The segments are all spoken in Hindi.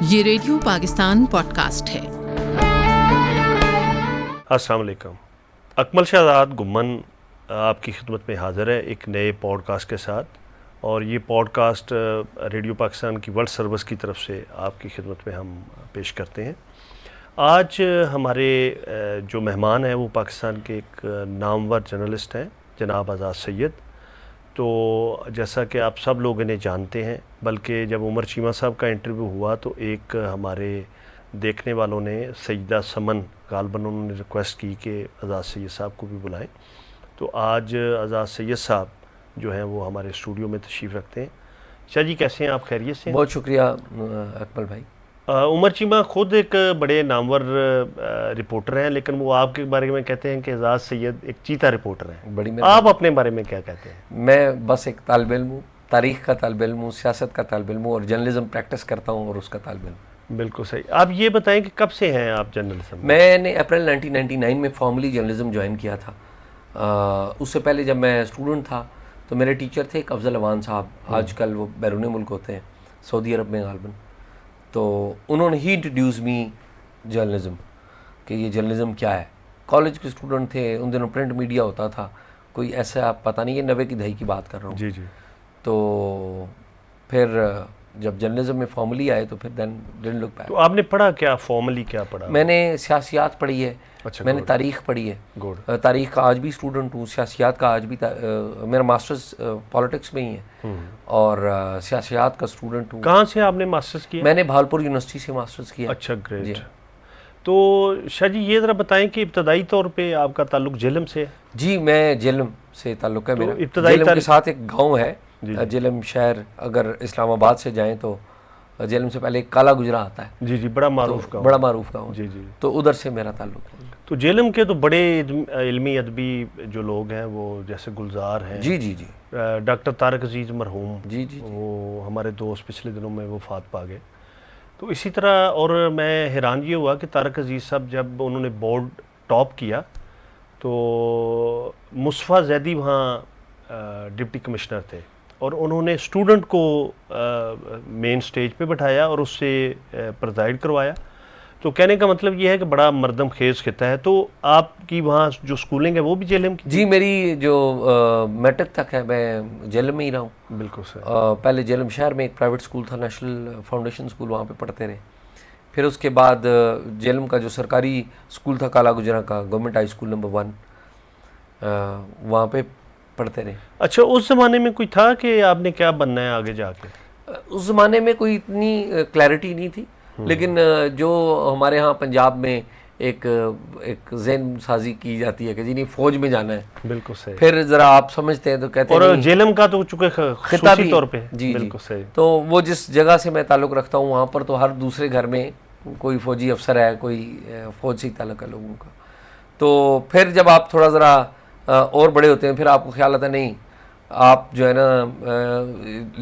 ये रेडियो पाकिस्तान पॉडकास्ट है। अस्सलाम वालेकुम। अकमल शहजाद गुम्मन आपकी खिदमत में हाज़िर है एक नए पॉडकास्ट के साथ, और ये पॉडकास्ट रेडियो पाकिस्तान की वर्ल्ड सर्विस की तरफ से आपकी खिदमत में हम पेश करते हैं। आज हमारे जो मेहमान हैं वो पाकिस्तान के एक नामवर जर्नलिस्ट हैं, जनाब आज़ाद सैयद। तो जैसा कि आप सब लोग इन्हें जानते हैं, बल्कि जब उमर चीमा साहब का इंटरव्यू हुआ तो एक हमारे देखने वालों ने, सईदा समन गालबन, उन्होंने रिक्वेस्ट की कि आज़ाद सैयद साहब को भी बुलाएं। तो आज आज़ाद सैयद साहब जो हैं वो हमारे स्टूडियो में तशरीफ़ रखते हैं। शाह जी, कैसे हैं आप? खैरियत से हैं? बहुत शुक्रिया अकमल भाई। उमर चीमा खुद एक बड़े नामवर रिपोर्टर हैं, लेकिन वो आपके बारे में कहते हैं कि आज़ाद सैयद एक चीता रिपोर्टर हैं। बड़ी आप अपने बारे में क्या कहते हैं? मैं बस एक तालिब इल्म हूँ, तारीख़ का तालिब इल्म हूँ, सियासत का तालिब इल्म हूँ और जर्नलिज़म प्रैक्टिस करता हूँ और उसका तालिब इल्म। बिल्कुल सही। आप ये बताएं कि कब से हैं आप जर्नलिज्म में? मैंने अप्रैल 1999 में फॉर्मली जर्नलिज़म ज्वाइन किया था। उससे पहले जब मैं स्टूडेंट था तो मेरे टीचर थे एक अफजल अवान साहब, आजकल वो बैरून मुल्क होते हैं, सऊदी अरब में गालबन। तो उन्होंने ही इंट्रोड्यूस मी जर्नलिज़म कि ये जर्नलिज़म क्या है। कॉलेज के स्टूडेंट थे, उन दिनों प्रिंट मीडिया होता था, कोई ऐसा पता नहीं, ये 90 की दहाई की बात कर रहा हूँ। जी जी। तो फिर जब जर्नलिज्म में फॉर्मली आए तो फिर देन डिडंट लुक बैक। तो आपने पढ़ा क्या, फॉर्मली क्या पढ़ा? मैंने सियासियात पढ़ी है। अच्छा, मैंने तारीख़ पढ़ी है। गुड। तारीख़ का आज भी स्टूडेंट हूँ, सियासियात का आज भी मेरा मास्टर्स पॉलिटिक्स में ही है और सियासियात का स्टूडेंट हूँ। कहाँ से आपने मास्टर्स किया? मैंने भावलपुर यूनिवर्सिटी से मास्टर्स किया। अच्छा, ग्रेट। तो शाह जी ये ज़रा बताएं कि इब्तदाई तौर पे आपका ताल्लुक जेलम से है? जी, मैं जेलम से ताल्लुक है तो मेरा। इब्तदाई जेलम के साथ एक गाँव है जेलम शहर, अगर इस्लामाबाद से जाएँ तो जेलम से पहले काला गुजरा आता है। जी जी, बड़ा मारूफ गाँव। बड़ा मारूफ गाँव। जी जी। तो उधर से मेरा ताल्लुक है। तो जेलम के तो बड़े इल्मी अदबी जो लोग हैं वो, जैसे गुलजार हैं, जी जी जी, डॉक्टर तारक अजीज़ मरहूम, जी जी, वो हमारे दोस्त पिछले दिनों में वफ़ात पा गए। तो इसी तरह, और मैं हैरान ये हुआ कि तारक अजीज़ साहब जब उन्होंने बोर्ड टॉप किया तो मुस्तफ़ा ज़ैदी वहाँ डिप्टी कमिश्नर थे और उन्होंने स्टूडेंट को मेन स्टेज पे बैठाया और उससे प्रेज़ाइड करवाया। तो कहने का मतलब ये है कि बड़ा मरदम खेज़ खिता है। तो आपकी वहाँ जो स्कूलिंग है वो भी जेलम की? जी, मेरी जो मैट्रिक तक है मैं जेलम में ही रहा हूँ। बिल्कुल सही। पहले जेलम शहर में एक प्राइवेट स्कूल था, नेशनल फाउंडेशन स्कूल, वहाँ पे पढ़ते रहे। फिर उसके बाद जेलम का जो सरकारी स्कूल था काला गुजरा का, गवर्नमेंट हाई स्कूल नंबर 1, वहाँ पे पढ़ते रहे। अच्छा, उस ज़माने में कोई था कि आपने क्या बनना है आगे जाके? उस ज़माने में कोई इतनी क्लैरिटी नहीं थी, लेकिन जो हमारे यहाँ पंजाब में एक ज़हन साजी की जाती है कि जी नहीं फौज में जाना है। बिल्कुल सही। फिर ज़रा आप समझते हैं तो कहते हैं, और जेलम का तो चूँकि ख़ुसूसी तौर पे। जी बिल्कुल सही। तो वो जिस जगह से मैं ताल्लुक़ रखता हूँ वहाँ पर तो हर दूसरे घर में कोई फ़ौजी अफसर है, कोई फ़ौज से ताल्लुक़ है लोगों का। तो फिर जब आप थोड़ा ज़रा और बड़े होते हैं फिर आपको ख्याल आता है नहीं, आप जो है ना,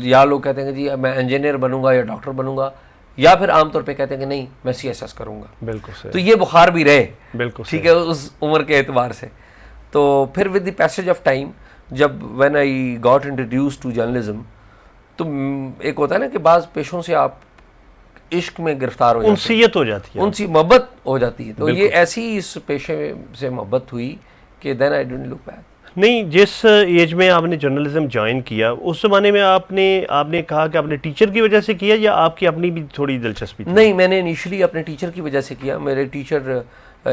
या लोग कहते हैं कि जी मैं इंजीनियर बनूंगा या डॉक्टर बनूंगा, या फिर आमतौर पे कहते हैं कि नहीं मैं CSS करूंगा। बिल्कुल सही। तो ये बुखार भी रहे, बिल्कुल ठीक है, उस उम्र के एतबार से। तो फिर with the passage of time, जब when I got introduced to journalism, तो एक होता है ना कि बाज़ पेशों से आप इश्क में गिरफ्तार हो जाते हैं, उनसीयत हो जाती है, उनसी मोहब्बत हो जाती है। तो ये ऐसी इस पेशे से मोहब्बत हुई कि then I didn't look back. नहीं, जिस एज में आपने जर्नलिज्म ज्वाइन किया उस ज़माने में आपने कहा कि आपने टीचर की वजह से किया या आपकी अपनी भी थोड़ी दिलचस्पी थी? नहीं, मैंने इनिशियली अपने टीचर की वजह से किया। मेरे टीचर,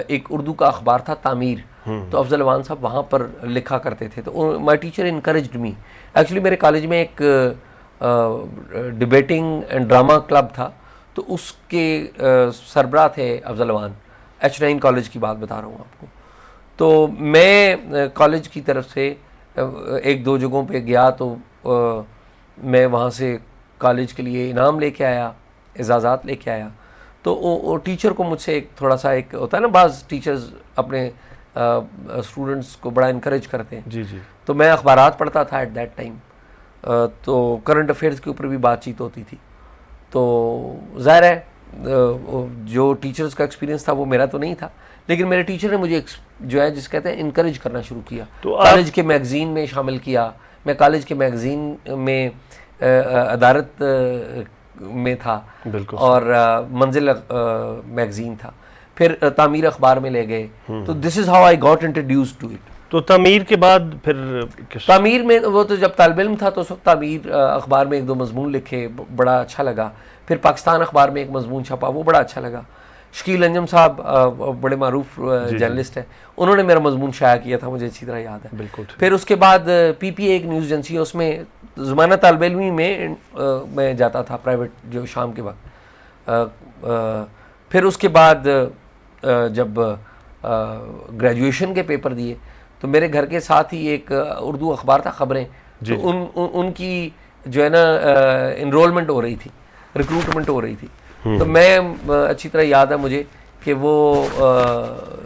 एक उर्दू का अखबार था तामीर, तो अफजल अवान साहब वहाँ पर लिखा करते थे। तो my teacher encouraged me. Actually मेरे कॉलेज में एक डिबेटिंग एंड ड्रामा क्लब था, तो उसके सरबराह थे अफजल अवान। H9 कॉलेज की बात बता रहा हूँ आपको। तो मैं कॉलेज की तरफ से एक दो जगहों पे गया तो मैं वहाँ से कॉलेज के लिए इनाम लेके आया, एजाज़ात लेके आया। तो वो टीचर को मुझसे एक थोड़ा सा, एक होता है ना, बाज़ टीचर्स अपने स्टूडेंट्स को बड़ा इनकरेज करते हैं। जी जी। तो मैं अखबारात पढ़ता था एट दैट टाइम, तो करंट अफेयर्स के ऊपर भी बातचीत होती थी। तो ज़ाहिर है जो टीचर्स का एक्सपीरियंस था वो मेरा तो नहीं था, लेकिन मेरे टीचर ने मुझे जो है जिस कहते हैं इनकरेज करना शुरू किया। तो कॉलेज के मैगज़ीन में शामिल किया। मैं कॉलेज के मैगज़ीन में अदारत में था बिल्कुल और मंजिल मैगजीन था, फिर तामीर अखबार में ले गए। तो this is how I got introduced to it. तो तामीर के बाद फिर तामीर में वो तो जब तालिब इल्म था तो उस वक्त तामीर अखबार में 1-2 मजमून लिखे, बड़ा अच्छा लगा। फिर पाकिस्तान अखबार में एक मजमून छपा, वो बड़ा अच्छा लगा। शकील अंजम साहब बड़े मारूफ जर्नलिस्ट हैं, उन्होंने मेरा मजमून शाया किया था, मुझे अच्छी तरह याद है। बिल्कुल। फिर उसके बाद पीपीए एक न्यूज़ एजेंसी है, उसमें ज़माना तालिब इल्मी में मैं जाता था प्राइवेट, जो शाम के वक्त। फिर उसके बाद जब ग्रेजुएशन के पेपर दिए तो मेरे घर के साथ ही एक उर्दू अखबार था खबरें, तो उनकी जो है ना इनरोलमेंट हो रही थी, रिक्रूटमेंट हो रही थी। तो मैं अच्छी तरह याद है मुझे कि वो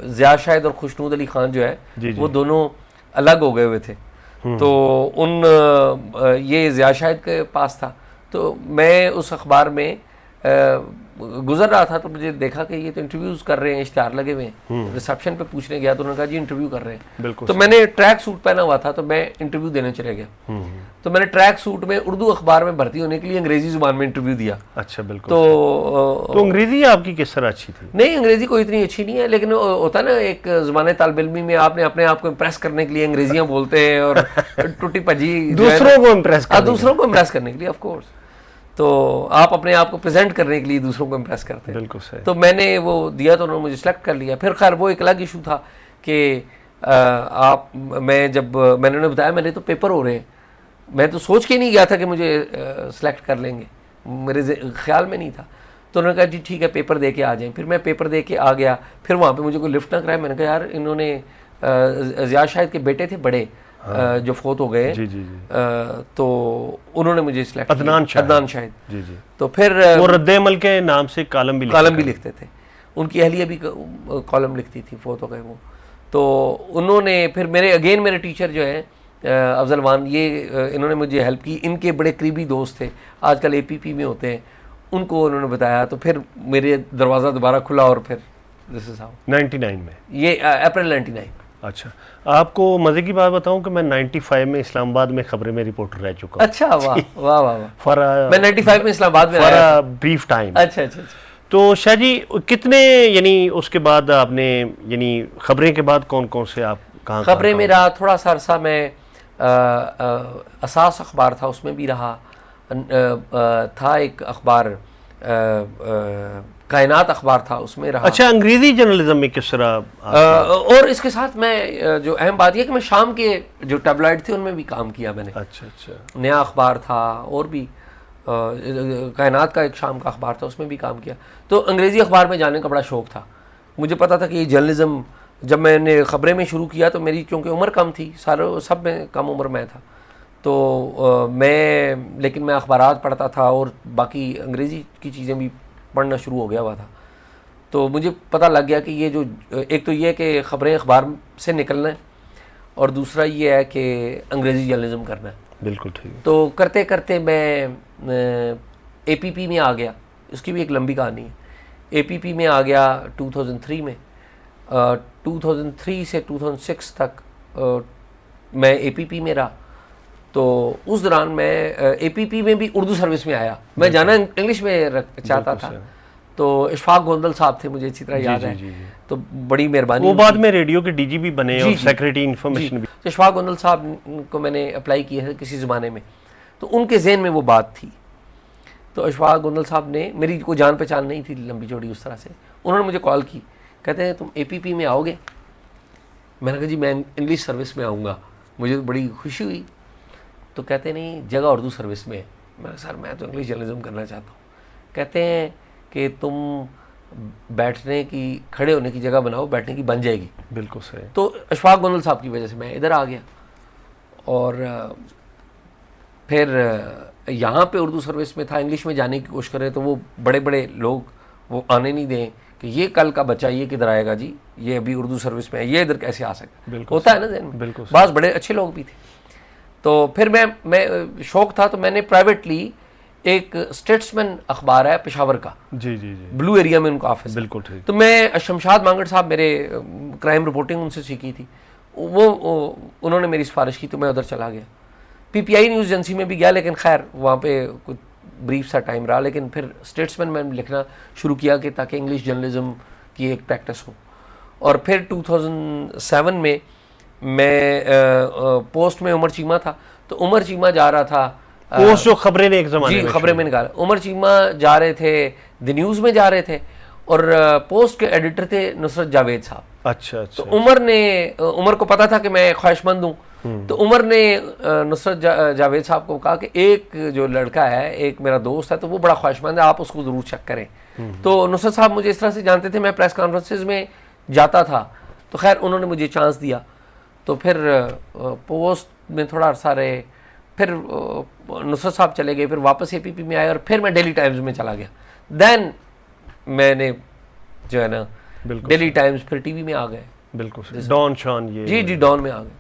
ज़िया शाहिद और खुशनूद अली खान जो है वो दोनों अलग हो गए हुए थे। तो ये ज़िया शाहिद के पास था, तो मैं उस अखबार में गुजर रहा था तो मुझे देखा कि ये तो इंटरव्यूज़ कर रहे हैं, इश्तिहार लगे हुए हैं। रिसेप्शन पे पूछने गया तो उन्होंने कहा जी इंटरव्यू कर रहे हैं। तो मैंने ट्रैक सूट पहना हुआ था, तो मैं इंटरव्यू देने चले गया। तो मैंने ट्रैक सूट में उर्दू अखबार में भर्ती होने के लिए अंग्रेजी ज़ुबान में इंटरव्यू दिया। अच्छा, बिल्कुल। तो अंग्रेजी आपकी किस तरह अच्छी थी? नहीं, अंग्रेजी कोई इतनी अच्छी नहीं है, लेकिन होता ना एक ज़माने तालिब इल्मी में आपने अपने आप को इम्प्रेस करने के लिए अंग्रेजियाँ बोलते हैं और टूटी भजी दूसरों को इम्प्रेस करने के लिए, ऑफ कोर्स। तो आप अपने आप को प्रेजेंट करने के लिए दूसरों को इम्प्रेस करते हैं। बिल्कुल सही। तो मैंने वो दिया तो उन्होंने मुझे सेलेक्ट कर लिया। फिर खैर वो एक अलग इशू था कि मैंने उन्हें बताया मेरे तो पेपर हो रहे हैं, मैं तो सोच के नहीं गया था कि मुझे सेलेक्ट कर लेंगे, मेरे ख्याल में नहीं था। तो उन्होंने कहा जी ठीक है पेपर दे के आ जाएं। फिर मैं पेपर दे के आ गया। फिर वहाँ पे मुझे कोई लिफ्ट ना कराया। मैंने कहा यार इन्होंने ज़िया शाहिद के बेटे थे बड़े, जो फोत हो गए, तो उन्होंने मुझे सिलेक्ट किया, अदनान शाहिद। जी जी। तो फिर वो रद्द-ए-अमल के नाम से कॉलम भी लिखते थे, उनकी अहलिया भी कॉलम लिखती थी, फोत हो गए वो। तो उन्होंने फिर मेरे टीचर जो है अफजल वान, ये इन्होंने मुझे हेल्प की। इनके बड़े करीबी दोस्त थे, आजकल एपीपी में होते हैं, उनको उन्होंने बताया। तो फिर मेरे दरवाज़ा दोबारा खुला और फिर दिस इज हाउ 99 में, ये अप्रैल 99। अच्छा, आपको मज़े की बात बताऊं कि मैं 95 में इस्लामाबाद में खबरें में रिपोर्टर रह चुका हूं। अच्छा, वाह वाह वाह। मैं 95 में इस्लामाबाद में आया, ब्रीफ टाइम। अच्छा। तो शाह जी कितने, यानी उसके बाद आपने, यानी खबरें के बाद कौन कौन से आप कहाँ खबरें में रहा थोड़ा सा अरसा, मैं असास अखबार था उसमें भी रहा, था एक अखबार कायनात अखबार था उसमें रहा। अच्छा, अंग्रेजी जर्नलिज्म में किस तरह? और इसके साथ मैं जो अहम बात यह कि मैं शाम के जो टैबलॉइड थे उनमें भी काम किया मैंने। अच्छा। नया अखबार था और भी कायनात का एक शाम का अखबार था, उसमें भी काम किया। तो अंग्रेज़ी अखबार में जाने का बड़ा शौक़ था। मुझे पता था कि ये जर्नलिज़म, जब मैंने ख़बरें में शुरू किया तो मेरी चूँकि उम्र कम थी, सब में कम उम्र में था, तो लेकिन मैं अखबारात पढ़ता था और बाकी अंग्रेज़ी की चीज़ें भी पढ़ना शुरू हो गया हुआ था। तो मुझे पता लग गया कि ये जो एक तो ये कि ख़बरें अखबार से निकलना है और दूसरा ये है कि अंग्रेज़ी जर्नलिज़म करना है। बिल्कुल ठीक। तो करते करते मैं एपीपी में आ गया, उसकी भी एक लंबी कहानी है। एपीपी में आ गया 2003 में। 2003 से 2006 तक मैं एपीपी में रहा। तो उस दौरान मैं एपीपी में भी उर्दू सर्विस में आया। मैं जाना इंग्लिश में चाहता था, तो इशफाक गोंदल साहब थे, मुझे अच्छी तरह याद है। तो बड़ी मेहरबानी, वो बाद में रेडियो के डीजी भी बने और सेक्रेटरी इंफॉर्मेशन भी। तो इशफाक गोंदल साहब को मैंने अप्लाई किया है किसी ज़माने में, तो उनके जहन में वो बात थी। तो इशफाक गोंदल साहब ने, मेरी कोई जान पहचान नहीं थी लंबी चौड़ी उस तरह से, उन्होंने मुझे कॉल की, कहते हैं तुम एपीपी में आओगे? मैंने कहा जी मैं इंग्लिश सर्विस में आऊँगा। मुझे बड़ी खुशी हुई। तो कहते नहीं, जगह उर्दू सर्विस में है। मैंने सर मैं तो इंग्लिश जर्नलिज्म करना चाहता हूँ। कहते हैं कि तुम बैठने की, खड़े होने की जगह बनाओ, बैठने की बन जाएगी। बिल्कुल सही। तो इशफाक गोंदल साहब की वजह से मैं इधर आ गया और फिर यहाँ पे उर्दू सर्विस में था। इंग्लिश में जाने की कोशिश करें तो वो बड़े बड़े लोग वो आने नहीं दें कि ये कल का बच्चा ये किधर आएगा जी, ये अभी उर्दू सर्विस में है, ये इधर कैसे आ सकता। होता है ना जहन में। बिल्कुल। बास बड़े अच्छे लोग भी थे। तो फिर मैं शौक़ था तो मैंने प्राइवेटली एक स्टेट्समैन अखबार है पेशावर का, जी, ब्लू एरिया में उनका ऑफिस। बिल्कुल ठीक। तो मैं शमशाद मांगड़ साहब, मेरे क्राइम रिपोर्टिंग उनसे सीखी थी, वो उन्होंने मेरी सिफारिश की तो मैं उधर चला गया। पीपीआई न्यूज़ एजेंसी में भी गया, लेकिन खैर वहाँ पे कुछ ब्रीफ सा टाइम रहा, लेकिन फिर स्टेट्समैन मैंने लिखना शुरू किया कि ताकि इंग्लिश जर्नलिज्म की एक प्रैक्टिस हो। और फिर 2007 में मैं पोस्ट में उमर चीमा था, तो उमर चीमा जा रहा था पोस्ट जो खबरें ने एक ज़माने में खबरें में निकाला, उमर चीमा जा रहे थे द न्यूज़ में जा रहे थे, और पोस्ट के एडिटर थे नुसरत जावेद साहब। अच्छा। तो उमर को पता था कि मैं ख्वाहिशमंद हूँ, तो उमर ने नुसरत जावेद साहब को कहा कि एक जो लड़का है, एक मेरा दोस्त है, तो वो बड़ा ख्वाहिशमंद है, आप उसको ज़रूर चेक करें। तो नुसरत साहब मुझे इस तरह से जानते थे, मैं प्रेस कॉन्फ्रेंसेज में जाता था, तो खैर उन्होंने मुझे चांस दिया। तो फिर पोस्ट में थोड़ा अरसा रहे, फिर नुसरत साहब चले गए, फिर वापस APP में आए, और फिर मैं डेली टाइम्स में चला गया। देन मैंने जो है ना डेली टाइम्स, फिर TV में आ गए। बिल्कुल डॉन शॉन ये जी डॉन में आ गए।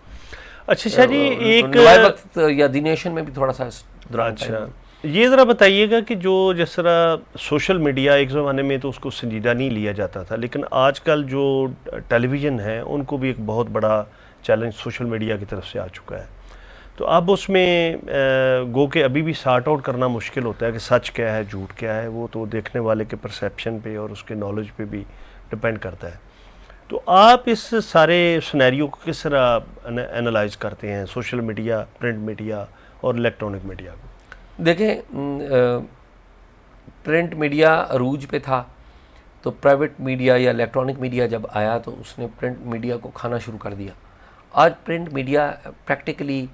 अच्छा जी, एक वक्त या द नेशन में भी थोड़ा सा दौरान। अच्छा, ये ज़रा बताइएगा कि जो जिस तरह सोशल मीडिया एक ज़माने में तो उसको संजीदा नहीं लिया जाता था, लेकिन आजकल जो टेलीविज़न है उनको भी एक बहुत बड़ा चैलेंज सोशल मीडिया की तरफ से आ चुका है। तो अब उसमें गो के अभी भी सॉर्ट आउट करना मुश्किल होता है कि सच क्या है झूठ क्या है, वो तो देखने वाले के परसेप्शन पे और उसके नॉलेज पे भी डिपेंड करता है। तो आप इस सारे सिनेरियो को किस तरह एनालाइज करते हैं, सोशल मीडिया, प्रिंट मीडिया और इलेक्ट्रॉनिक मीडिया को? देखें, प्रिंट मीडिया अरूज पे था, तो प्राइवेट मीडिया या इलेक्ट्रॉनिक मीडिया जब आया तो उसने प्रिंट मीडिया को खाना शुरू कर दिया। आज प्रिंट मीडिया प्रैक्टिकली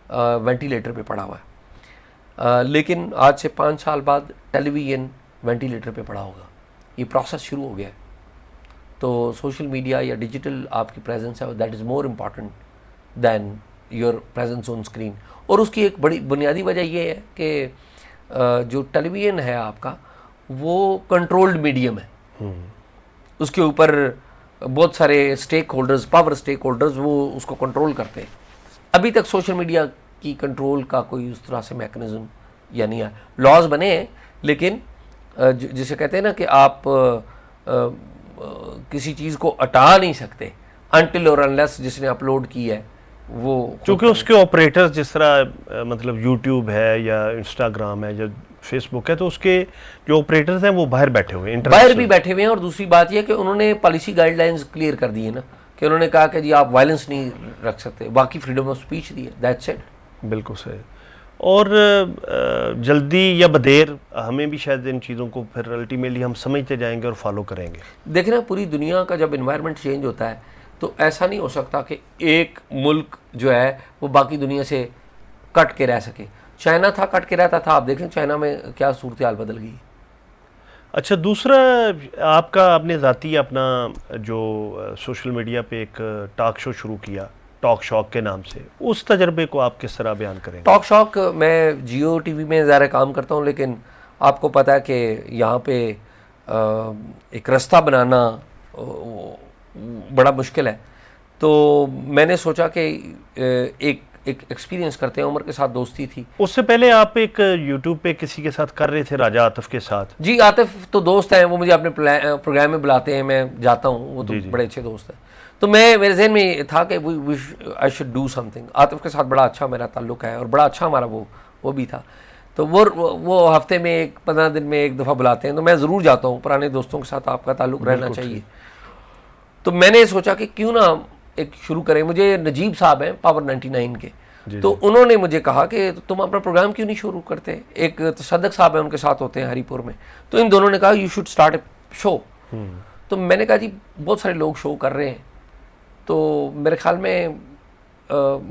वेंटिलेटर पे पड़ा हुआ है, लेकिन आज से 5 साल बाद टेलीविज़न वेंटिलेटर पे पड़ा होगा। ये प्रोसेस शुरू हो गया है। तो सोशल मीडिया या डिजिटल आपकी प्रेजेंस है, that is more important than your presence on screen. और उसकी एक बड़ी बुनियादी वजह ये है कि जो टेलीविज़न है आपका, वो कंट्रोल्ड मीडियम है। उसके ऊपर बहुत सारे stake holders, power stake holders, वो उसको कंट्रोल करते हैं। अभी तक सोशल मीडिया की कंट्रोल का कोई उस तरह से मैकेनिज्म या नहीं है। लॉज बने हैं, लेकिन जिसे कहते हैं ना कि आप किसी चीज़ को हटा नहीं सकते अनटिल और अनलेस जिसने अपलोड की है वो, क्योंकि उसके ऑपरेटर्स जिस तरह मतलब यूट्यूब है या इंस्टाग्राम है या फेसबुक है, तो उसके जो ऑपरेटर्स हैं वो बाहर बैठे हुए हैं, बाहर भी बैठे हुए हैं। और दूसरी बात यह कि उन्होंने पॉलिसी गाइडलाइंस क्लियर कर दी है ना, कि उन्होंने कहा कि जी आप वायलेंस नहीं रख सकते, बाकी फ्रीडम ऑफ स्पीच दी है, दैट्स इट। बिल्कुल सही। और जल्दी या बदेर हमें भी शायद इन चीज़ों को फिर अल्टीमेटली हम समझते जाएंगे और फॉलो करेंगे। देखिए ना, पूरी दुनिया का जब इन्वायरमेंट चेंज होता है तो ऐसा नहीं हो सकता कि एक मुल्क जो है वो बाकी दुनिया से कट के रह सके। चाइना था, कट के रहता था, आप देखें चाइना में क्या सूरत हाल बदल गई। अच्छा, दूसरा आपने ज़ाती अपना जो सोशल मीडिया पे एक टॉक शो शुरू किया, टॉक शॉक के नाम से, उस तजर्बे को आप किस तरह बयान करेंगे? टॉक शॉक, मैं जियो टीवी में ज़्यादा काम करता हूँ, लेकिन आपको पता है कि यहाँ पे एक रास्ता बनाना बड़ा मुश्किल है। तो मैंने सोचा कि एक एक्सपीरियंस करते हैं। उमर के साथ दोस्ती थी। उससे पहले आप एक यूट्यूब पे किसी के साथ कर रहे थे, राजा आतिफ के साथ। जी, आतिफ तो दोस्त हैं, वो मुझे अपने प्रोग्राम में बुलाते हैं, मैं जाता हूँ, वो तो बड़े अच्छे दोस्त हैं। तो मेरे जहन में था कि I should do something. Atif के साथ बड़ा अच्छा मेरा ताल्लुक है और बड़ा अच्छा हमारा वो भी था। तो वो हफ्ते में 15 दिन में एक दफ़ा बुलाते हैं, तो मैं ज़रूर जाता हूँ। पुराने दोस्तों के साथ आपका ताल्लुक रहना चाहिए। तो मैंने सोचा कि क्यों ना एक शुरू करें। मुझे नजीब साहब हैं पावर 99 के, तो उन्होंने मुझे कहा कि तुम अपना प्रोग्राम क्यों नहीं शुरू करते। एक तसद्दक साहब हैं, उनके साथ होते हैं हरीपुर में, तो इन दोनों ने कहा you should start A show. तो मैंने कहा जी बहुत सारे लोग शो कर रहे हैं, तो मेरे ख्याल में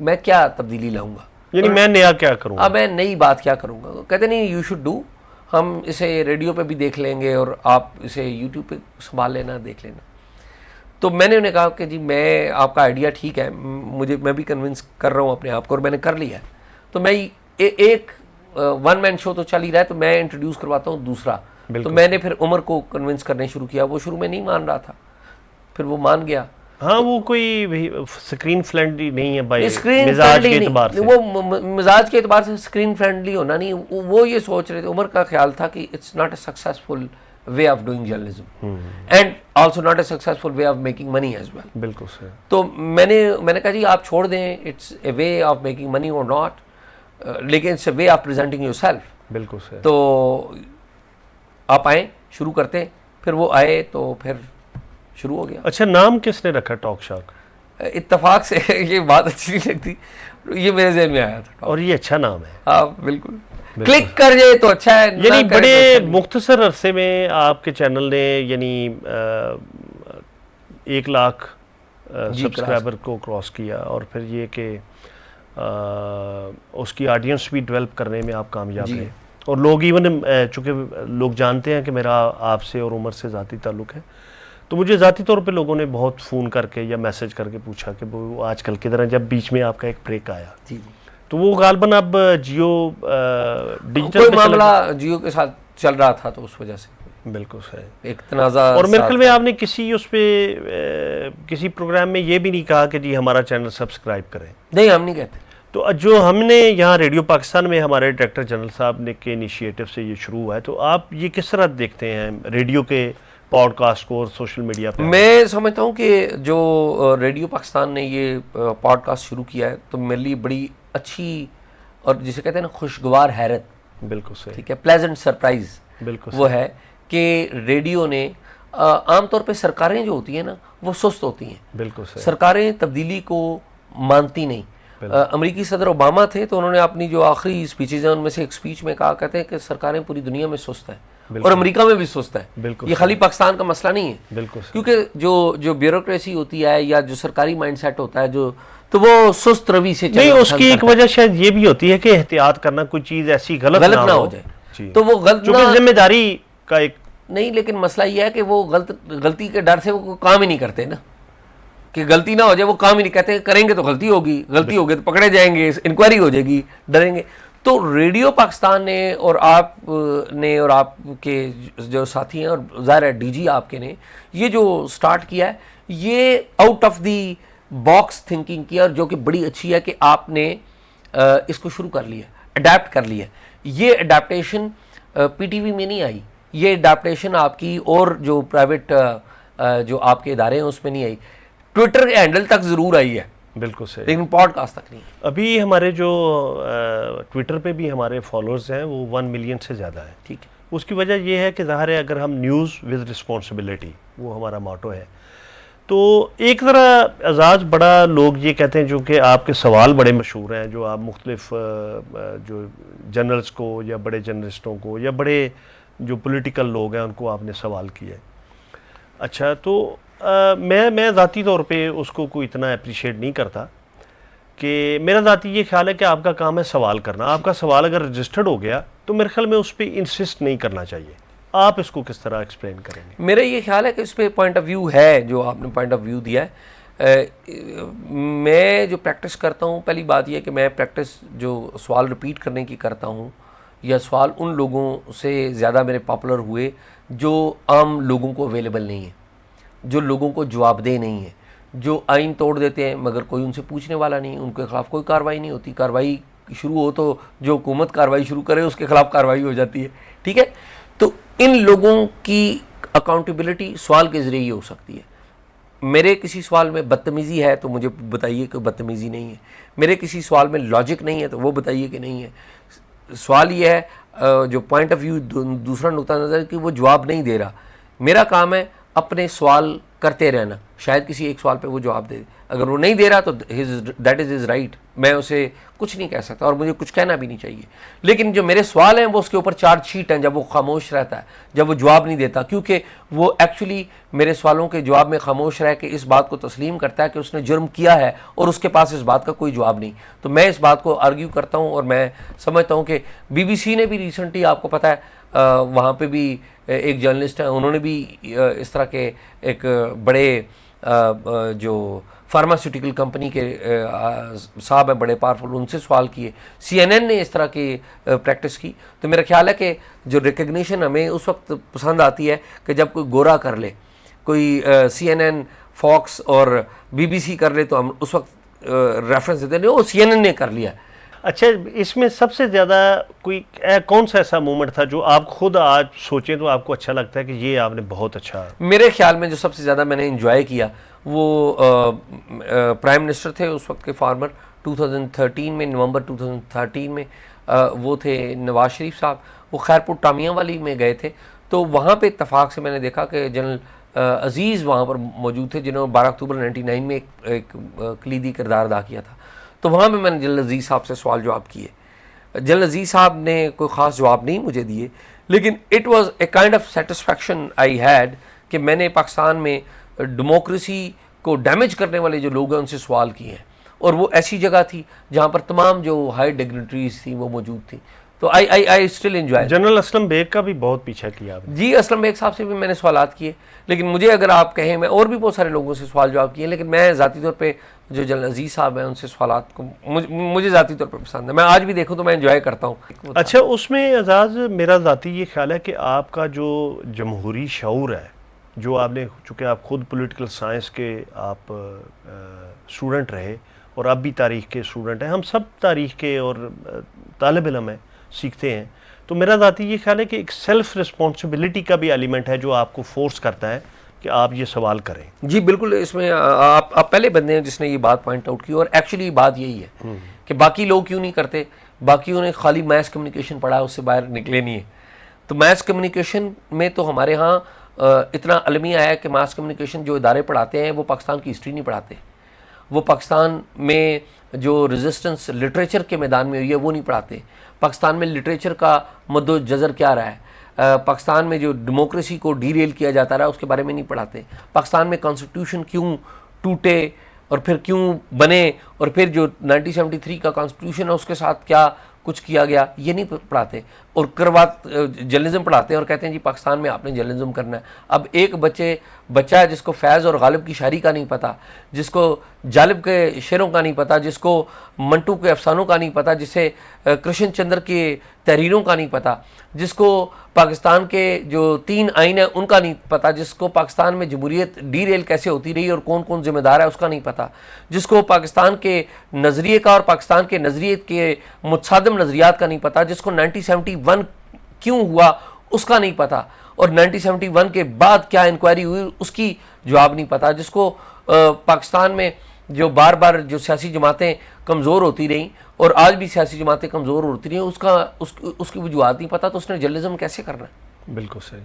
मैं क्या तब्दीली लाऊंगा, यानी मैं नया क्या करूँगा, अब मैं नई बात क्या करूँगा। तो कहते नहीं, यू शुड डू, हम इसे रेडियो पे भी देख लेंगे और आप इसे यूट्यूब पे संभाल लेना, देख लेना। तो मैंने उन्हें कहा कि जी मैं आपका आइडिया ठीक है, मैं भी कन्विंस कर रहा हूँ अपने आप को, और मैंने कर लिया है। तो मैं एक वन मैन शो तो चल ही रहा है, तो मैं इंट्रोड्यूस करवाता हूँ दूसरा। तो मैंने फिर उमर को कन्विंस करने शुरू किया। वो शुरू में नहीं मान रहा था, फिर वो मान गया। हाँ, वो कोई स्क्रीन फ्रेंडली नहीं है भाई, स्क्रीन मिजाज के एतबार से। वो मिजाज के एतबार से स्क्रीन फ्रेंडली होना नहीं, वो ये सोच रहे थे। उमर का ख्याल था कि it's not a successful way of doing journalism and also not a successful way of making money as well. बिल्कुल सही। तो मैंने कहा जी आप छोड़ दें, it's a way of making money और नॉट, लेकिन it's a way of presenting yourself. बिल्कुल सही। तो आप आए, शुरू करते, फिर वो आए तो फिर शुरू हो गया। अच्छा, नाम किसने रखा टॉक शॉक? इत्तेफाक से ये बात अच्छी नहीं लगती, ये मेरे जहन में आया था। और ये अच्छा नाम है। हाँ बिल्कुल, क्लिक कर जाए तो अच्छा है, यानी ना करे बड़े तो अच्छा नहीं। मुख्तसर अरसे में आपके चैनल ने यानी 1 लाख सब्सक्राइबर को क्रॉस किया, और फिर ये कि उसकी ऑडियंस भी डेवलप करने में आप कामयाब जी। रहे। और लोग इवन चूँकि लोग जानते हैं कि मेरा आपसे और उमर से ज़ाती ताल्लुक़ है, तो मुझे ज़ाती तौर पे लोगों ने बहुत फ़ोन करके या मैसेज करके पूछा कि वो आजकल किधर है, जब बीच में आपका एक ब्रेक आया। जी। तो वो गालबन अब जियो डिजिटल कोई पे चला मामला जियो के साथ चल रहा था तो उस वजह से गया। बिल्कुल सही। एक तनाज़ा। और मेरे ख्याल में आपने किसी उस पे किसी प्रोग्राम में ये भी नहीं कहा कि जी हमारा चैनल सब्सक्राइब करें। नहीं, हम नहीं कहते। तो जो हमने यहाँ रेडियो पाकिस्तान में हमारे डायरेक्टर जनरल साहब ने के इनिशिएटिव से ये शुरू हुआ है, तो आप ये किस तरह देखते हैं रेडियो के पॉडकास्ट को और सोशल मीडिया पे? मैं समझता हूँ कि जो रेडियो पाकिस्तान ने ये पॉडकास्ट शुरू किया है तो मेरे लिए बड़ी अच्छी और जिसे कहते हैं ना खुशगवार हैरत, बिल्कुल सही। ठीक है, प्लेजेंट सरप्राइज बिल्कुल वो है कि रेडियो ने आमतौर पे सरकारें जो होती हैं ना वो सुस्त होती हैं। बिल्कुल सही। सरकारें तब्दीली को मानती नहीं। अमेरिकी सदर ओबामा थे तो उन्होंने अपनी जो आखिरी स्पीचेज हैं उनमें से एक स्पीच में कहा, कहते हैं कि सरकारें पूरी दुनिया में सुस्त हैं और अमेरिका में भी सुस्त है। बिल्कुल ये खाली पाकिस्तान का मसला नहीं है। बिल्कुल सही। क्योंकि जो ब्यूरोक्रेसी होती है या जो सरकारी माइंडसेट होता है जो, तो वो सुस्त रवि से नहीं, उसकी एक वजह शायद ये भी होती है कि एहतियात करना, कोई चीज़ ऐसी गलत ना हो जाए। जी। तो वो गलत चूंकि जिम्मेदारी का एक नहीं, लेकिन मसला ये है कि वो गलती के डर से वो काम ही नहीं करते ना, कि गलती ना हो जाए, वो काम ही नहीं कहते, करेंगे तो गलती होगी तो पकड़े जाएंगे, इंक्वायरी हो जाएगी, डरेंगे। तो रेडियो पाकिस्तान ने और आपके जो साथी हैं और ज़ाहिर है डीजी आपके ने ये जो स्टार्ट किया है, ये out of the box thinking किया, और जो कि बड़ी अच्छी है कि आपने इसको शुरू कर लिया, अडेप्ट कर लिया। ये अडेप्टेशन पीटीवी में नहीं आई, ये अडेप्टेशन आपकी और जो प्राइवेट जो आपके इदारे हैं उसमें नहीं आई, ट्विटर के हैंडल तक ज़रूर आई है, बिल्कुल सही, लेकिन पॉडकास्ट तक नहीं। अभी हमारे जो ट्विटर पे भी हमारे फॉलोअर्स हैं वो 1 मिलियन से ज़्यादा है। ठीक है, उसकी वजह ये है कि ज़ाहिर है अगर हम न्यूज़ विद रिस्पॉन्सिबिलिटी, वो हमारा मोटो है, तो एक तरह एजाज बड़ा लोग ये कहते हैं, जो कि आपके सवाल बड़े मशहूर हैं, जो आप मुख्तलिफ जो जर्नल्स को या बड़े जर्नलिस्टों को या बड़े जो पॉलिटिकल लोग हैं उनको आपने सवाल किए। अच्छा, तो मैं ज़ाती तौर पे उसको कोई इतना अप्रिशिएट नहीं करता, कि मेरा ज़ाती ये ख्याल है कि आपका काम है सवाल करना। आपका सवाल अगर रजिस्टर्ड हो गया तो मेरे ख्याल में उस पर इंसिस्ट नहीं करना चाहिए। आप इसको किस तरह एक्सप्लेन करेंगे? मेरा ये ख्याल है कि इस पर पॉइंट ऑफ व्यू है, जो आपने पॉइंट ऑफ व्यू दिया है। मैं जो प्रैक्टिस करता हूँ, पहली बात यह कि मैं प्रैक्टिस जो सवाल रिपीट करने की करता हूँ, या सवाल उन लोगों से ज़्यादा मेरे पॉपुलर हुए जो आम लोगों को अवेलेबल नहीं है, जो लोगों को जवाबदेह नहीं है, जो आइन तोड़ देते हैं मगर कोई उनसे पूछने वाला नहीं, उनके खिलाफ कोई कार्रवाई नहीं होती। कार्रवाई शुरू हो तो जो हुकूमत कार्रवाई शुरू करे उसके खिलाफ कार्रवाई हो जाती है। ठीक है, तो इन लोगों की अकाउंटेबिलिटी सवाल के ज़रिए हो सकती है। मेरे किसी सवाल में बदतमीज़ी है तो मुझे बताइए कि बदतमीज़ी नहीं है, मेरे किसी सवाल में लॉजिक नहीं है तो वो बताइए कि नहीं है। सवाल ये है जो पॉइंट ऑफ व्यू दूसरा नुक्ता नज़र कि वो जवाब नहीं दे रहा, मेरा काम है अपने सवाल करते रहना, शायद किसी एक सवाल पे वो जवाब दे। अगर वो नहीं दे रहा तो दैट इज़ हिज राइट, मैं उसे कुछ नहीं कह सकता और मुझे कुछ कहना भी नहीं चाहिए। लेकिन जो मेरे सवाल हैं वो उसके ऊपर चार्जशीट हैं, जब वो खामोश रहता है, जब वो जवाब नहीं देता, क्योंकि वो एक्चुअली मेरे सवालों के जवाब में खामोश रह के इस बात को तस्लीम करता है कि उसने जुर्म किया है और उसके पास इस बात का कोई जवाब नहीं। तो मैं इस बात को आर्ग्यू करता हूँ और मैं समझता हूँ कि BBC ने भी रिसेंटली, आपको पता है वहाँ पे भी एक जर्नलिस्ट है, उन्होंने भी इस तरह के एक बड़े जो फार्मास्यूटिकल कंपनी के साहब हैं, बड़े पावरफुल, उनसे सवाल किए। CNN ने इस तरह की प्रैक्टिस की। तो मेरा ख्याल है कि जो रिकग्निशन हमें उस वक्त पसंद आती है कि जब कोई गोरा कर ले, कोई CNN, फॉक्स और BBC कर ले, तो हम उस वक्त रेफरेंस देते नहीं, वो CNN ने कर लिया। अच्छा, इसमें सबसे ज़्यादा कोई कौन सा ऐसा मोमेंट था जो आप खुद आज सोचें तो आपको अच्छा लगता है कि ये आपने बहुत अच्छा? मेरे ख्याल में जो सबसे ज़्यादा मैंने इंजॉय किया वो प्राइम मिनिस्टर थे उस वक्त के, फॉर्मर 2013 में, नवंबर 2013 में वो थे नवाज शरीफ साहब, वो खैरपुर टामियाँ वाली में गए थे। तो वहाँ पे इत्तफाक से मैंने देखा कि जनरल अजीज़ वहाँ पर मौजूद थे, जिन्होंने 12 अक्टूबर 1999 में एक कलीदी किरदार अदा किया था। तो वहाँ पे मैंने जनरल अजीज़ साहब से सवाल जवाब किए। जनरल अजीज़ साहब ने कोई ख़ास जवाब नहीं मुझे दिए, लेकिन it was a kind of satisfaction I had कि मैंने पाकिस्तान में डेमोक्रेसी को डैमेज करने वाले जो लोग हैं उनसे सवाल किए हैं, और वो ऐसी जगह थी जहाँ पर तमाम जो हाई डिग्निटरीज थी वो मौजूद थी। तो I still enjoy. General Aslam Beg का भी बहुत पीछा किया आपने। जी, असलम बेग साहब से भी मैंने सवालात किए, लेकिन मुझे अगर आप कहें, मैं और भी बहुत सारे लोगों से सवाल जवाब किए, लेकिन मैं ज़ाती तौर पे जो जनरल अजीज़ साहब हैं उनसे सवालात को मुझे ज़ाती तौर पे पसंद है। मैं आज भी देखूँ तो मैं एंजॉय करता हूँ। अच्छा, उसमें एजाज मेरा ज़ाती ये ख्याल है कि आपका जो जमहूरी शऊर है, जो आपने, चूँकि आप खुद पॉलिटिकल साइंस के आप स्टूडेंट रहे और अब भी तारीख़ के स्टूडेंट हैं, हम सब तारीख़ के और तालिब इल्म हैं, सीखते हैं, तो मेरा ज़ाती ये ख्याल है कि एक सेल्फ़ रिस्पॉन्सिबिलिटी का भी एलिमेंट है जो आपको फोर्स करता है कि आप ये सवाल करें। जी बिल्कुल, इसमें आप पहले बंदे हैं जिसने ये बात पॉइंट आउट की, और एक्चुअली बात यही है कि बाकी लोग क्यों नहीं करते। बाकियों ने खाली मैथ कम्युनिकेशन पढ़ा, उससे बाहर निकले नहीं है। तो मैथ कम्युनिकेशन में तो हमारे यहाँ इतना अलमिया है कि मास कम्युनिकेशन जो इदारे पढ़ाते हैं वो पाकिस्तान की हिस्ट्री नहीं पढ़ाते, वो पाकिस्तान में जो रेजिस्टेंस लिटरेचर के मैदान में हुई है वो नहीं पढ़ाते। पाकिस्तान में लिटरेचर का मद्दो जज़र क्या रहा है, पाकिस्तान में जो डेमोक्रेसी को डीरेल किया जाता रहा उसके बारे में नहीं पढ़ाते। पाकिस्तान में कॉन्स्टिट्यूशन क्यों टूटे और फिर क्यों बने, और फिर जो 1973 का कॉन्स्टिट्यूशन है उसके साथ क्या कुछ किया गया, ये नहीं पढ़ाते। और जर्नलिज्म पढ़ाते हैं और कहते हैं जी पाकिस्तान में आपने जर्नलिज्म करना है। अब एक बच्चा है जिसको फैज़ और गालिब की शायरी का नहीं पता, जिसको जालिब के शेरों का नहीं पता, जिसको मंटू के अफसानों का नहीं पता, जिसे कृष्ण चंद्र के तहरीरों का नहीं पता, जिसको पाकिस्तान के जो 3 आइन हैं उनका नहीं पता, जिसको पाकिस्तान में जमहूरियत डीरेल कैसे होती रही और कौन कौन जिम्मेदार है उसका नहीं पता, जिसको पाकिस्तान के नज़रिए का और पाकिस्तान के नज़रिए के मुतसादिम नज़रियात का नहीं पता, जिसको 1971 क्यों हुआ उसका नहीं पता, और 1971 के बाद क्या इंक्वायरी हुई उसकी जवाब नहीं पता, जिसको पाकिस्तान में जो बार बार जो सियासी जमातें कमज़ोर होती रहीं और आज भी सियासी जमातें कमज़ोर होती रहीं उसकी वजूहत नहीं पता, तो उसने जर्नलिज्म कैसे करना है। बिल्कुल सही।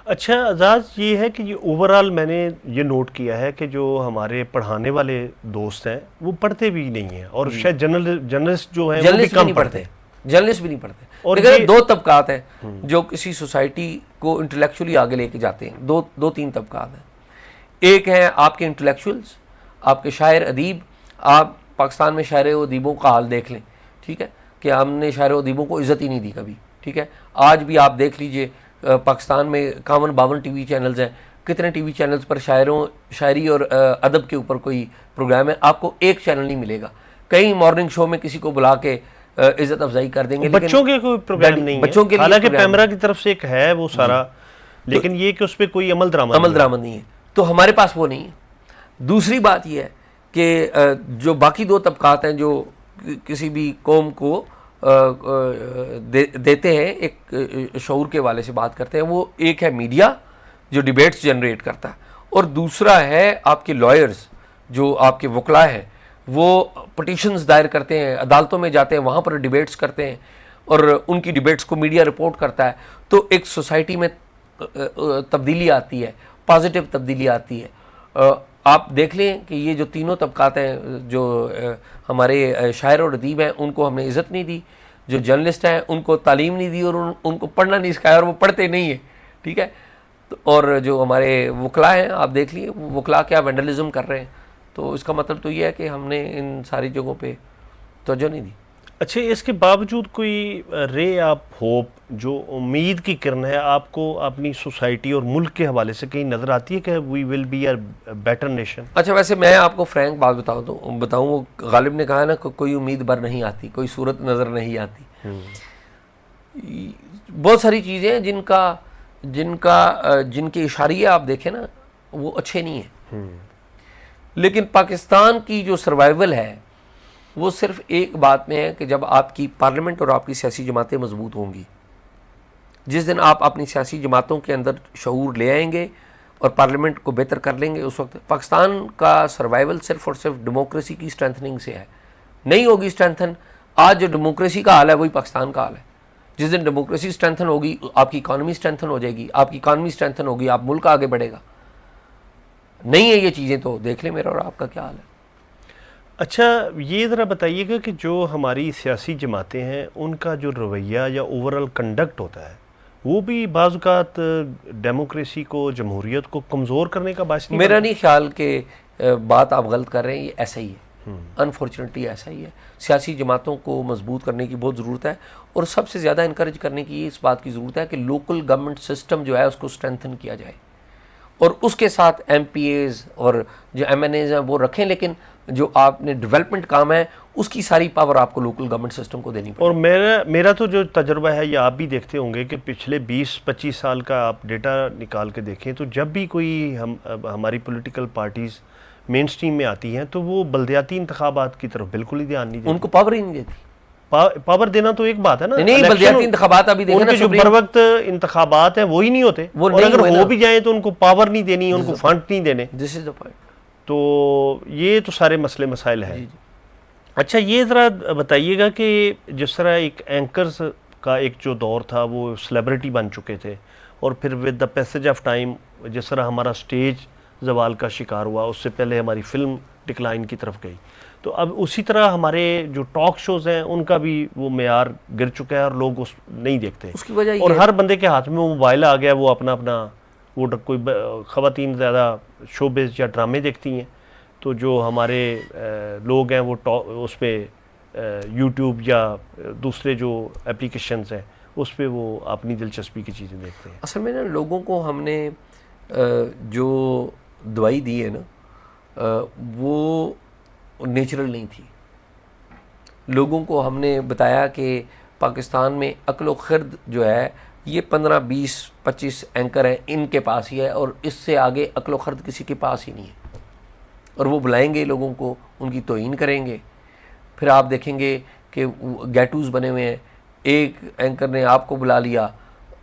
अच्छा एजाज, ये है कि ये ओवरऑल मैंने ये नोट किया है कि जो हमारे पढ़ाने वाले दोस्त हैं वो पढ़ते भी नहीं हैं, और शायद जर्नलिस्ट जो हैं वो भी कम पढ़ते, जर्नलिस्ट भी नहीं पढ़ते। और लेकिन 2 तबकात हैं जो किसी सोसाइटी को इंटेलेक्चुअली आगे लेके जाते हैं। 2-3 तबकात हैं। एक है आपके इंटेलेक्चुअल्स, आपके शायर अदीब। आप पाकिस्तान में शायर व अदीबों का हाल देख लें, ठीक है, कि हमने शायर व अदीबों को इज़्ज़त ही नहीं दी कभी, ठीक है। आज भी आप देख लीजिए पाकिस्तान में 51-52 टीवी चैनल्स हैं, कितने टीवी चैनल्स पर शायरी और अदब के ऊपर कोई प्रोग्राम है, आपको एक चैनल नहीं मिलेगा। कई मॉर्निंग शो में किसी को बुला के इज्जत अफजाई कर देंगे, बच्चों के कोई प्रोग्राम नहीं है, हालांकि पैमरा की तरफ से एक है वो सारा, लेकिन ये कि उस पर कोई अमल दरामद नहीं है, तो हमारे पास वो नहीं है। दूसरी बात यह है कि जो बाकी 2 तबकात हैं जो किसी भी कौम को देते हैं, एक शऊर के वाले से बात करते हैं, वो एक है मीडिया जो डिबेट्स जनरेट करता है, और दूसरा है आपके लॉयर्स जो आपके वकला हैं, वो पटिशन्स दायर करते हैं, अदालतों में जाते हैं, वहाँ पर डिबेट्स करते हैं और उनकी डिबेट्स को मीडिया रिपोर्ट करता है। तो एक सोसाइटी में तब्दीली आती है, पॉजिटिव तब्दीली आती है। आप देख लें कि ये जो तीनों तबकात हैं, जो हमारे शायर और अदीब हैं उनको हमने इज़्ज़त नहीं दी, जो जर्नलिस्ट हैं उनको तालीम नहीं दी और उनको पढ़ना नहीं सिखाया और वो पढ़ते नहीं है, ठीक है। और जो हमारे वकला हैं आप देख लिए, वकला क्या वैंडलिज्म कर रहे हैं, तो इसका मतलब तो ये है कि हमने इन सारी जगहों पे तवज्जो नहीं दी। अच्छा, इसके बावजूद कोई रे ऑफ होप, जो उम्मीद की किरण है, आपको अपनी सोसाइटी और मुल्क के हवाले से कहीं नज़र आती है कि we will be a better nation? अच्छा, वैसे मैं आपको फ्रैंक बात बताऊं, वो गालिब ने कहा ना, कोई उम्मीद बर नहीं आती, कोई सूरत नज़र नहीं आती। बहुत सारी चीज़ें हैं जिनके इशारे आप देखें ना वो अच्छे नहीं हैं, लेकिन पाकिस्तान की जो सर्वाइवल है वो सिर्फ एक बात में है कि जब आपकी पार्लियामेंट और आपकी सियासी जमातें मजबूत होंगी, जिस दिन आप अपनी सियासी जमातों के अंदर शऊर ले आएंगे और पार्लियामेंट को बेहतर कर लेंगे, उस वक्त पाकिस्तान का सर्वाइवल सिर्फ और सिर्फ डेमोक्रेसी की स्ट्रेंथनिंग से है, नहीं होगी स्ट्रेंथन, आज जो डेमोक्रेसी का हाल है वही पाकिस्तान का हाल है। जिस दिन डेमोक्रेसी स्ट्रेंथन होगी आपकी इकॉनमी स्ट्रेंथन हो जाएगी, आपकी इकॉनमी स्ट्रेंथन होगी आप मुल्क आगे बढ़ेगा। नहीं है ये चीज़ें तो देख ले मेरा और आपका क्या हाल है। अच्छा, ये ज़रा बताइएगा कि जो हमारी सियासी जमातें हैं उनका जो रवैया या ओवरऑल कंडक्ट होता है वो भी बाज़ औक़ात डेमोक्रेसी को, जमहूरियत को कमज़ोर करने का बायस नहीं? मेरा नहीं ख्याल कि बात आप गलत कर रहे हैं, ये ऐसा ही है। अनफॉर्चुनेटली ऐसा ही है। सियासी जमातों को मजबूत करने की बहुत ज़रूरत है और सबसे ज़्यादा इनकरेज करने की इस बात की ज़रूरत है कि लोकल गवर्नमेंट सिस्टम जो है उसको स्ट्रेंथन किया जाए और उसके साथ MPAs और जो MNAs हैं वो रखें, लेकिन जो आपने डेवलपमेंट काम है उसकी सारी पावर आपको लोकल गवर्नमेंट सिस्टम को देनी पड़ेगी। और मेरा तो जो तजुर्बा है, या आप भी देखते होंगे कि पिछले 20-25 साल का आप डेटा निकाल के देखें तो जब भी कोई हमारी पॉलिटिकल पार्टीज़ मेन स्ट्रीम में आती हैं तो वो बल्दियाती इंतखाबात की तरफ बिल्कुल ही ध्यान नहीं देती। उनको पावर ही नहीं देती। पावर देना तो एक बात है ना, नहीं, बल्दियाती इंतखाबात अभी देखें ना, जो बर वक्त इंतखाबात हैं वो ही नहीं होते, वो और नहीं अगर हुए हो भी जाए तो उनको पावर नहीं देनी, उनको फंड नहीं देने। This is the point. तो ये तो सारे मसले मसाइल हैं। अच्छा, ये ज़रा बताइएगा कि जिस तरह एक एंकर्स का एक जो दौर था वो सेलिब्रिटी बन चुके थे और फिर with the passage of time जिस तरह हमारा स्टेज जवाल का शिकार हुआ, उससे पहले हमारी फिल्म डिक्लाइन की तरफ गई, तो अब उसी तरह हमारे जो टॉक शोज़ हैं उनका भी वो मेयार गिर चुका है और लोग उस नहीं देखते। उसकी वजह और हर बंदे के हाथ में मोबाइल आ गया, वो अपना अपना वो कोई ख़वातीन ज़्यादा शोबिज़ या ड्रामे देखती हैं, तो जो हमारे लोग हैं वो उस पर यूट्यूब या दूसरे जो एप्लीकेशंस हैं उस पर वो अपनी दिलचस्पी की चीज़ें देखते हैं। असल में ना लोगों को हमने जो दवाई दी है ना वो नेचुरल नहीं थी। लोगों को हमने बताया कि पाकिस्तान में अक्ल व खिर्द जो है ये 15, 20, 25 एंकर हैं, इनके पास ही है और इससे आगे अक्ल व खिर्द किसी के पास ही नहीं है। और वो बुलाएंगे लोगों को, उनकी तौहीन करेंगे। फिर आप देखेंगे कि गैटूज़ बने हुए हैं, एक एंकर ने आपको बुला लिया,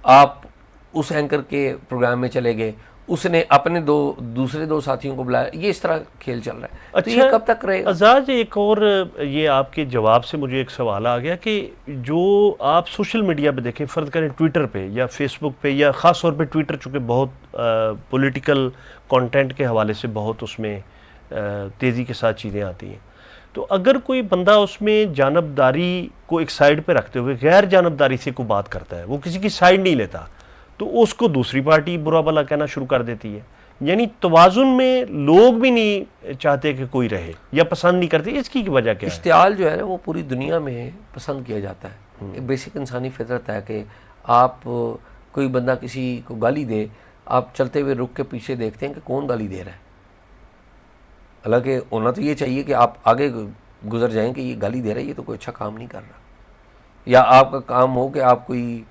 आप उस एंकर के प्रोग्राम में चले गए, उसने अपने दूसरे दो साथियों को बुलाया, ये इस तरह खेल चल रहा है। अच्छा, तो ये कब तक रहेगा? आज़ाद, एक और ये आपके जवाब से मुझे एक सवाल आ गया कि जो आप सोशल मीडिया पे देखें, फ़र्ज़ करें ट्विटर पे या फेसबुक पे, या ख़ास तौर पे ट्विटर चूँकि बहुत पॉलिटिकल कंटेंट के हवाले से बहुत उसमें तेज़ी के साथ चीज़ें आती हैं, तो अगर कोई बंदा उसमें जानबदारी को एक साइड पे रखते हुए गैर जानबदारी से कोई बात करता है, वो किसी की साइड नहीं लेता, तो उसको दूसरी पार्टी बुरा भला कहना शुरू कर देती है। यानी तवाज़ुन में लोग भी नहीं चाहते कि कोई रहे या पसंद नहीं करते। इसकी वजह क्या है? इश्तियाल जो है ना वो पूरी दुनिया में पसंद किया जाता है। एक बेसिक इंसानी फितरत है कि आप कोई बंदा किसी को गाली दे, आप चलते हुए रुक के पीछे देखते हैं कि कौन गाली दे रहा है। हालांकि होना तो ये चाहिए कि आप आगे गुजर जाएं कि ये गाली दे रहा है, ये तो कोई अच्छा काम नहीं कर रहा, या आपका काम हो कि आप कोई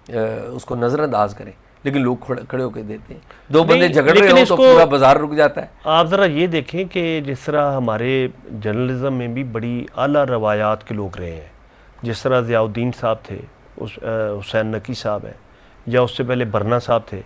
उसको नज़रअंदाज करें, लेकिन लोग खड़े होकर देते हैं। दो बंदे झगड़ रहे हो तो पूरा बाजार रुक जाता है। आप ज़रा ये देखें कि जिस तरह हमारे जर्नलिज्म में भी बड़ी आला रवायात के लोग रहे हैं, जिस तरह ज़ियाउद्दीन साहब थे, हुसैन नकी साहब हैं, या उससे पहले बरना साहब थे,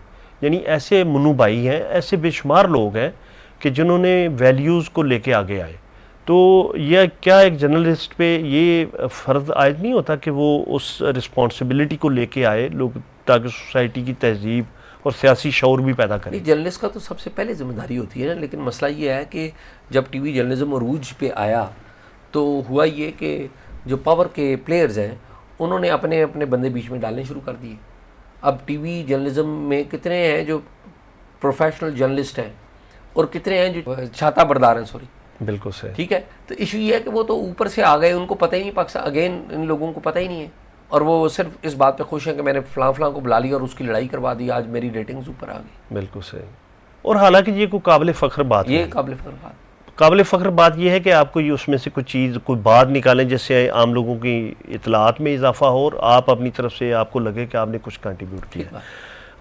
यानी ऐसे मनु भाई हैं, ऐसे बेशुमार लोग हैं कि जिन्होंने वैल्यूज़ को लेके आगे आए। तो यह क्या एक जर्नलिस्ट पे ये फ़र्ज़ आयद नहीं होता कि वो उस रिस्पॉन्सिबिलिटी को लेके आए लोग, ताकि सोसाइटी की तहजीब और सियासी शऊर भी पैदा करें? जर्नलिस्ट का तो सबसे पहले जिम्मेदारी होती है ना, लेकिन मसला ये है कि जब टीवी जर्नलिज्म अरूज पे आया तो हुआ ये कि जो पावर के प्लेयर्स हैं उन्होंने अपने अपने बंदे बीच में डालने शुरू कर दिए। अब टीवी जर्नलिज्म में कितने हैं जो प्रोफेशनल जर्नलिस्ट हैं और कितने हैं जो छाता बरदार हैं, सॉरी, बिल्कुल सही, ठीक है। तो इशू ये है कि वो तो ऊपर से आ गए, उनको पता ही नहीं, पाकिस्तान अगेन इन लोगों को पता ही नहीं है, और वो सिर्फ इस बात पे खुश हैं कि मैंने फलां को बुला लिया और उसकी लड़ाई करवा दी, आज मेरी रेटिंग्स ऊपर आ गई। बिल्कुल सही। और हालांकि ये कोई काबिल फ़ख्र बात है, ये काबिल फ़ख्र बात ये है कि आपको ये उसमें से कोई चीज़, कोई बात निकालें जिससे आम लोगों की इतलात में इजाफा हो और आप अपनी तरफ से आपको लगे कि आपने कुछ कंट्रीब्यूट किया।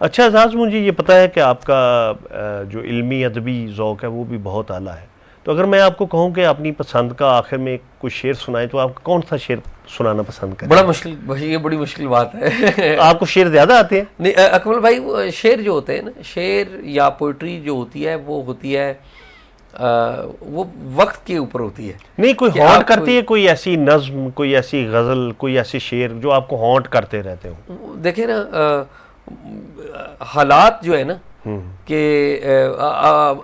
अच्छा एजाज़, मुझे ये पता है कि आपका जो इल्मी अदबी ज़ौक़ है वो भी बहुत आला है, तो अगर मैं आपको कहूँ कि अपनी पसंद का आखिर में कुछ शेर सुनाए तो आप कौन सा शेर सुनाना पसंद करें? बड़ा मुश्किल, ये बड़ी मुश्किल बात है। आपको शेर ज़्यादा आते हैं? नहीं अकमल भाई, शेर जो होते हैं ना, शेर या पोइट्री जो होती है वो होती है वो वक्त के ऊपर होती है। नहीं, कोई कि हॉन्ट आप करती है, कोई ऐसी नज्म, कोई ऐसी गज़ल, कोई ऐसी शेर जो आपको हॉन्ट करते रहते हो? देखे ना, हालात जो है ना कि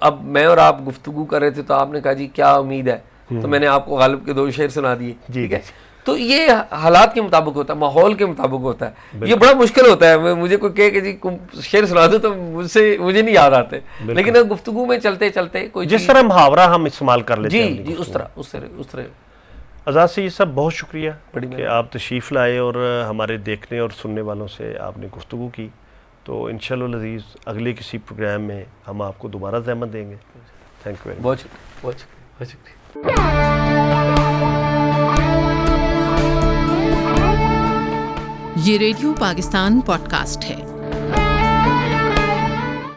अब मैं और आप गुफ्तगू कर रहे थे तो आपने कहा जी क्या उम्मीद है, तो मैंने आपको गालिब के 2 शेर सुना दिए, ठीक है। तो ये हालात के मुताबिक होता है, माहौल के मुताबिक होता है। ये बड़ा मुश्किल होता है, मुझे कोई कहे कि जी शेर सुना दो तो मुझे नहीं याद आते, लेकिन गुफ्तगू में चलते चलते कोई जिस तरह मुहावरा हम इस्तेमाल कर लेते हैं जी उस तरह। आज़ाद सईद साहब, बहुत शुक्रिया बड़ी कि आप तशरीफ़ लाए और हमारे देखने और सुनने वालों से आपने गुफ्तगू की। तो इंशाअल्लाह अज़ीज़ अगले किसी प्रोग्राम में हम आपको दोबारा ज़हमत देंगे। Thank you very much. बहुत शुक्रिया। ये रेडियो पाकिस्तान पॉडकास्ट है।